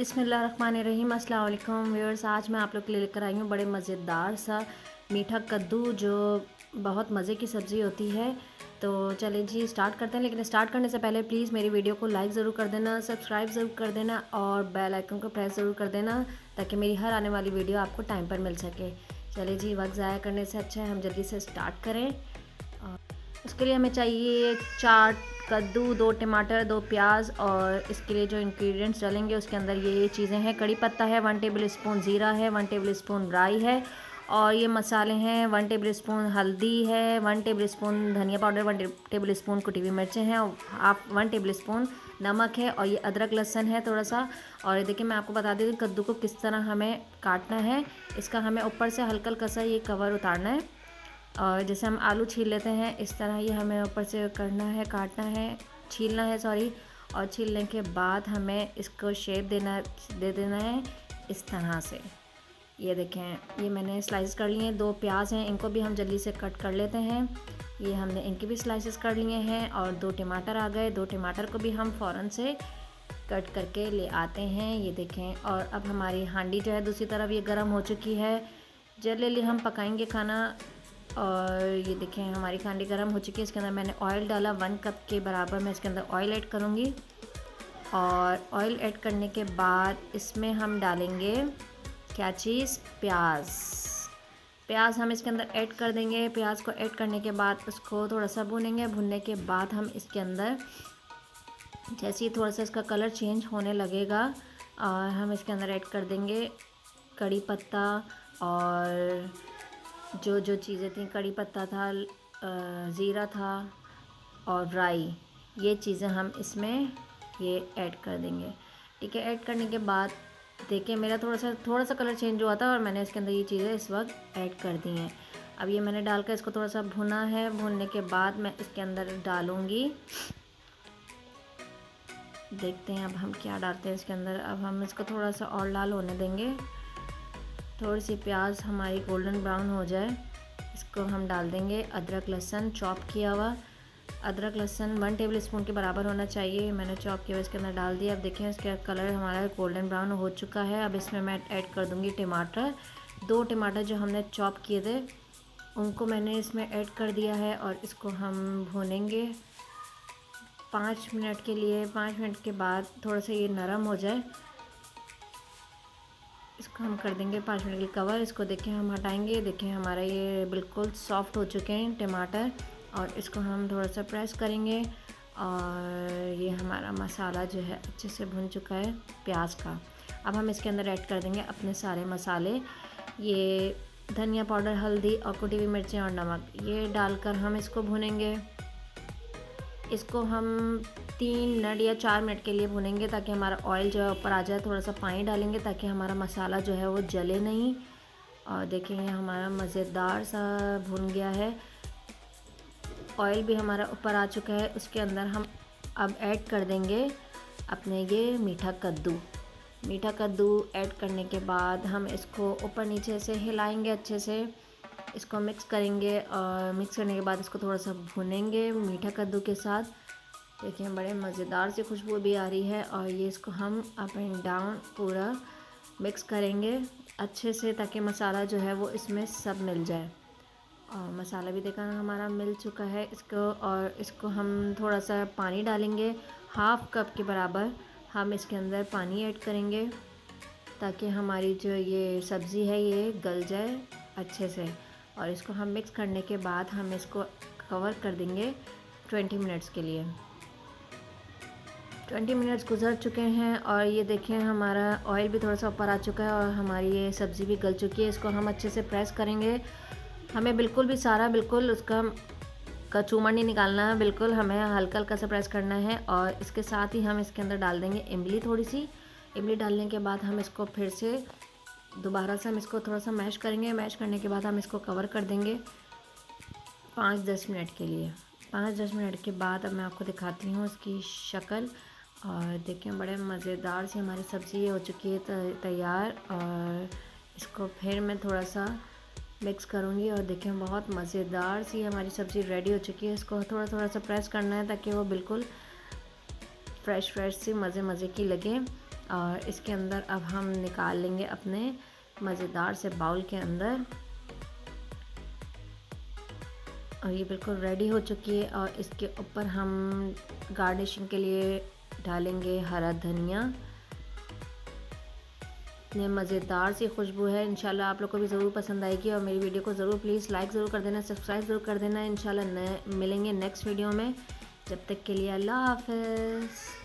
बिस्मिल्लाहिर्रहमानिर्रहीम, अस्सलाम वालेकुम व्यूअर्स। आज मैं आप लोग के लिए लेकर आई हूँ बड़े मज़ेदार सा मीठा कद्दू, जो बहुत मज़े की सब्ज़ी होती है। तो चलिए जी स्टार्ट करते हैं। लेकिन स्टार्ट करने से पहले प्लीज़ मेरी वीडियो को लाइक ज़रूर कर देना, सब्सक्राइब ज़रूर कर देना और बेल आइकन को प्रेस ज़रूर कर देना, ताकि मेरी हर आने वाली वीडियो आपको टाइम पर मिल सके। चलिए जी, वक्त ज़ाया करने से अच्छा है हम जल्दी से स्टार्ट करें। उसके लिए हमें चाहिए 4 कद्दू, 2 टमाटर, 2 प्याज। और इसके लिए जो इंग्रेडिएंट्स डालेंगे उसके अंदर ये चीज़ें हैं। कड़ी पत्ता है, 1 टेबल स्पून ज़ीरा है, 1 टेबल स्पून राई है। और ये मसाले हैं, 1 टेबल स्पून हल्दी है, 1 टेबल स्पून धनिया पाउडर, 1 टेबल स्पून कुटी हुई मिर्चें हैं, और 1 टेबल स्पून नमक है। और ये अदरक लहसुन है थोड़ा सा। और देखिए मैं आपको बता देती हूँ कद्दू को किस तरह हमें काटना है। इसका हमें ऊपर से हल्का हल्का सा ये कवर उतारना है, और जैसे हम आलू छील लेते हैं इस तरह ये हमें ऊपर से करना है, काटना है, छीलना है सॉरी। और छीलने के बाद हमें इसको शेप दे देना है इस तरह से। ये देखें, ये मैंने स्लाइस कर लिए हैं। 2 प्याज हैं, इनको भी हम जल्दी से कट कर लेते हैं। ये हमने इनके भी स्लाइसेस कर लिए हैं। और 2 टमाटर आ गए, 2 टमाटर को भी हम फ़ौरन से कट करके ले आते हैं। ये देखें, और अब हमारी हांडी जो है दूसरी तरफ ये गर्म हो चुकी है। जल्दी हम पकाएंगे खाना। और ये देखें हमारी हांडी गर्म हो चुकी है। इसके अंदर मैंने ऑयल डाला, 1 कप के बराबर मैं इसके अंदर ऑयल ऐड करूँगी। और ऑयल ऐड करने के बाद इसमें हम डालेंगे क्या चीज़, प्याज हम इसके अंदर ऐड कर देंगे। प्याज को ऐड करने के बाद उसको थोड़ा सा भूनेंगे। भुनने के बाद हम इसके अंदर जैसे ही थोड़ा सा इसका कलर चेंज होने लगेगा, और हम इसके अंदर ऐड कर देंगे कड़ी पत्ता। और जो चीज़ें थी, कड़ी पत्ता था, ज़ीरा था और राई, ये चीज़ें हम इसमें ये ऐड कर देंगे। ठीक है, ऐड करने के बाद देखिए मेरा थोड़ा सा कलर चेंज हुआ था, और मैंने इसके अंदर ये चीज़ें इस वक्त ऐड कर दी हैं। अब ये मैंने डालकर इसको थोड़ा सा भुना है। भुनने के बाद मैं इसके अंदर डालूँगी, देखते हैं अब हम क्या डालते हैं इसके अंदर। अब हम इसको थोड़ा सा और लाल होने देंगे। थोड़ी सी प्याज हमारी गोल्डन ब्राउन हो जाए, इसको हम डाल देंगे अदरक लहसुन चॉप किया हुआ। अदरक लहसुन 1 टेबल स्पून के बराबर होना चाहिए, मैंने चॉप किया हुआ इसके अंदर डाल दिया। अब देखें इसका कलर हमारा गोल्डन ब्राउन हो चुका है। अब इसमें मैं ऐड कर दूँगी टमाटर। 2 टमाटर जो हमने चॉप किए थे उनको मैंने इसमें ऐड कर दिया है, और इसको हम भूनेंगे 5 मिनट के लिए। 5 मिनट के बाद थोड़ा सा ये नरम हो जाए, इसको हम कर देंगे 5 मिनट के कवर। इसको देखें हम हटाएंगे, देखें हमारा ये बिल्कुल सॉफ्ट हो चुके हैं टमाटर। और इसको हम थोड़ा सा प्रेस करेंगे, और ये हमारा मसाला जो है अच्छे से भुन चुका है प्याज का। अब हम इसके अंदर ऐड कर देंगे अपने सारे मसाले, ये धनिया पाउडर, हल्दी और कुटी हुई मिर्चें और नमक, ये डालकर हम इसको भुनेंगे। इसको हम 3 मिनट या 4 मिनट के लिए भुनेंगे, ताकि हमारा ऑयल जो है ऊपर आ जाए। थोड़ा सा पानी डालेंगे ताकि हमारा मसाला जो है वो जले नहीं। और देखेंगे हमारा मज़ेदार सा भुन गया है, ऑयल भी हमारा ऊपर आ चुका है। उसके अंदर हम अब ऐड कर देंगे अपने ये मीठा कद्दू ऐड करने के बाद हम इसको ऊपर नीचे से हिलाएंगे, अच्छे से इसको मिक्स करेंगे। और मिक्स करने के बाद इसको थोड़ा सा भुनेंगे मीठा कद्दू के साथ। देखिए बड़े मज़ेदार सी खुशबू भी आ रही है। और ये इसको हम अप एंड डाउन पूरा मिक्स करेंगे अच्छे से, ताकि मसाला जो है वो इसमें सब मिल जाए। और मसाला भी देखा हमारा मिल चुका है इसको। और इसको हम थोड़ा सा पानी डालेंगे, 1/2 कप के बराबर हम इसके अंदर पानी ऐड करेंगे, ताकि हमारी जो ये सब्ज़ी है ये गल जाए अच्छे से। और इसको हम मिक्स करने के बाद हम इसको कवर कर देंगे 20 मिनट्स के लिए। 20 मिनट्स गुजर चुके हैं, और ये देखें हमारा ऑयल भी थोड़ा सा ऊपर आ चुका है, और हमारी ये सब्ज़ी भी गल चुकी है। इसको हम अच्छे से प्रेस करेंगे। हमें बिल्कुल भी सारा बिल्कुल उसका कचूमर नहीं निकालना है, बिल्कुल हमें हल्का हल्का सा प्रेस करना है। और इसके साथ ही हम इसके अंदर डाल देंगे इमली, थोड़ी सी इमली डालने के बाद हम इसको फिर से दोबारा से हम इसको थोड़ा सा मैश करेंगे। मैश करने के बाद हम इसको कवर कर देंगे 5-10 मिनट के लिए। 5-10 मिनट के बाद अब मैं आपको दिखाती हूँ इसकी शक्ल। और देखें बड़े मज़ेदार सी हमारी सब्ज़ी हो चुकी है तैयार। और इसको फिर मैं थोड़ा सा मिक्स करूँगी, और देखें बहुत मज़ेदार सी हमारी सब्ज़ी रेडी हो चुकी है। इसको थोड़ा थोड़ा सा प्रेस करना है ताकि वो बिल्कुल फ्रेश सी मज़े की लगे। और इसके अंदर अब हम निकाल लेंगे अपने मज़ेदार से बाउल के अंदर। और ये बिल्कुल रेडी हो चुकी है और इसके ऊपर हम गार्निशिंग के लिए डालेंगे हरा धनिया। इतने मज़ेदार सी खुशबू है। इंशाल्लाह आप लोग को भी ज़रूर पसंद आएगी और मेरी वीडियो को ज़रूर प्लीज़ लाइक ज़रूर कर देना, सब्सक्राइब ज़रूर कर देना। इंशाल्लाह मिलेंगे नेक्स्ट वीडियो में। जब तक के लिए अल्लाह हाफ़िज़।